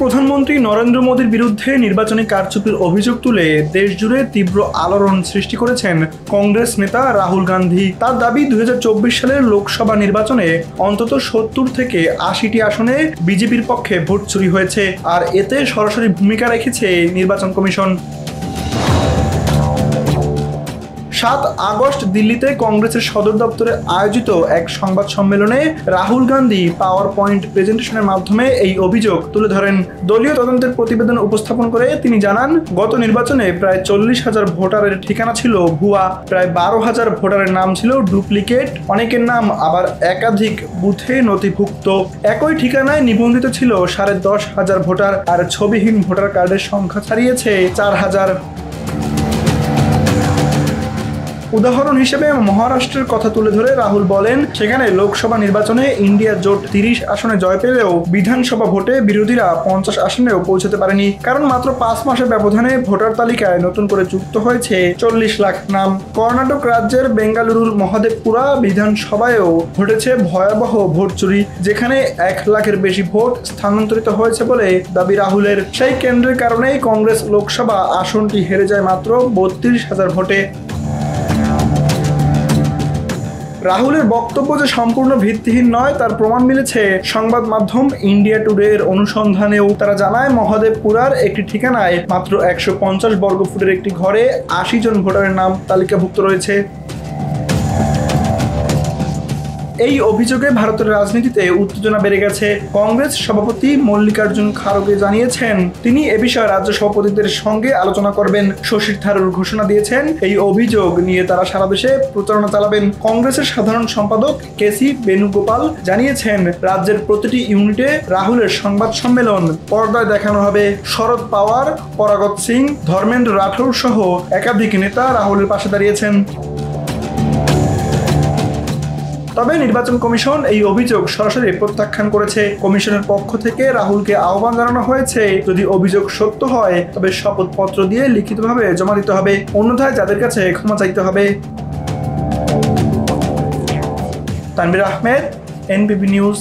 প্রধানমন্ত্রী নরেন্দ্র মোদীর বিরুদ্ধে নির্বাচনী কারচুপির অভিযোগ তুলে দেশজুড়ে তীব্র আলোড়ন সৃষ্টি করেছেন কংগ্রেস নেতা রাহুল গান্ধী। তার দাবি 2024 সালের লোকসভা নির্বাচনে অন্তত 70 থেকে 80টি আসনে বিজেপির পক্ষে ভোট চুরি হয়েছে, আর এতে সরাসরি ভূমিকা রেখেছে নির্বাচন কমিশন। 7 আগস্ট দিল্লিতে কংগ্রেসের সদর দপ্তরে আয়োজিত এক সংবাদ সম্মেলনে রাহুল গান্ধী পাওয়ার পয়েন্ট প্রেজেন্টেশনের মাধ্যমে এই অভিযোগ তুলে ধরেন। দলীয় তদন্তের প্রতিবেদন উপস্থাপন করে তিনি জানান, গত নির্বাচনে প্রায় 40,000 ভোটারের ঠিকানা ছিল ভুয়া, প্রায় 12,000 ভোটারের নাম ছিল ডুপ্লিকেট, অনেকের নাম আবার একাধিক বুথে নথিভুক্ত। একই ঠিকানায় নিবন্ধিত ছিল 10,500 ভোটার, আর ছবিহীন ভোটার কার্ডের সংখ্যা ছাড়িয়েছে 4,000। উদাহরণ হিসেবে মহারাষ্ট্রের কথা তুলে ধরে রাহুল বলেন, সেখানে লোকসভা নির্বাচনে ইন্ডিয়া জোট 30 আসনে জয় পেলেও বিধানসভা ভোটে বিরোধীরা 50 আসনেও পৌঁছতে পারেনি, কারণ মাত্র 5 মাসের ব্যবধানে ভোটার তালিকায় নতুন করে যুক্ত হয়েছে 40 লাখ নাম। কর্ণাটক রাজ্যের বেঙ্গালুরুর মহাদেবপুরা বিধানসভায়ও ঘটেছে ভয়াবহ ভোট চুরি, যেখানে 1 লাখের বেশি ভোট স্থানান্তরিত হয়েছে বলে দাবি রাহুলের। সেই কেন্দ্রের কারণেই কংগ্রেস লোকসভা আসনটি হেরে যায় মাত্র 32,000 ভোটে। রাহুলের বক্তব্য যে সম্পূর্ণ ভিত্তিহীন নয় তার প্রমাণ মিলেছে সংবাদ মাধ্যম ইন্ডিয়া টুডে এর অনুসন্ধানেও। তারা জানায়, মহাদেবপুরার একটি ঠিকানায় মাত্র 150 বর্গফুটের একটি ঘরে 80 জন ভোটারের নাম তালিকাভুক্ত রয়েছে। এই অভিযোগে ভারতের রাজনীতিতে উত্তেজনা বেড়ে গেছে। কংগ্রেস সভাপতি মল্লিকার্জুন খাড়গে জানিয়েছেন, তিনি এ বিষয়ে রাজ্য সভাপতিদের সঙ্গে আলোচনা করবেন। শশী থারুর ঘোষণা দিয়েছেন, এই অভিযোগ নিয়ে তারা সারা দেশে প্রচারণা চালাবেন। কংগ্রেসের সাধারণ সম্পাদক কেসি বেণুগোপাল জানিয়েছেন, রাজ্যের প্রতিটি ইউনিটে রাহুলের সংবাদ সম্মেলন পর্দায় দেখানো হবে। শরদ পাওয়ার, পরাগত সিং, ধর্মেন্দ্র রাঠৌর সহ একাধিক নেতা রাহুলের পাশে দাঁড়িয়েছেন। তবে নির্বাচন কমিশন এই অভিযোগ সরাসরি প্রত্যাখ্যান করেছে। কমিশনের পক্ষ থেকে রাহুলকে আহ্বান জানানো হয়েছে, যদি অভিযোগ সত্য হয় তবে শপথপত্র দিয়ে লিখিতভাবে জমা দিতে হবে, অন্যথায় যাদের কাছে ক্ষমা চাইতে হবে। তানভীর আহমেদ, এনবিবি নিউজ।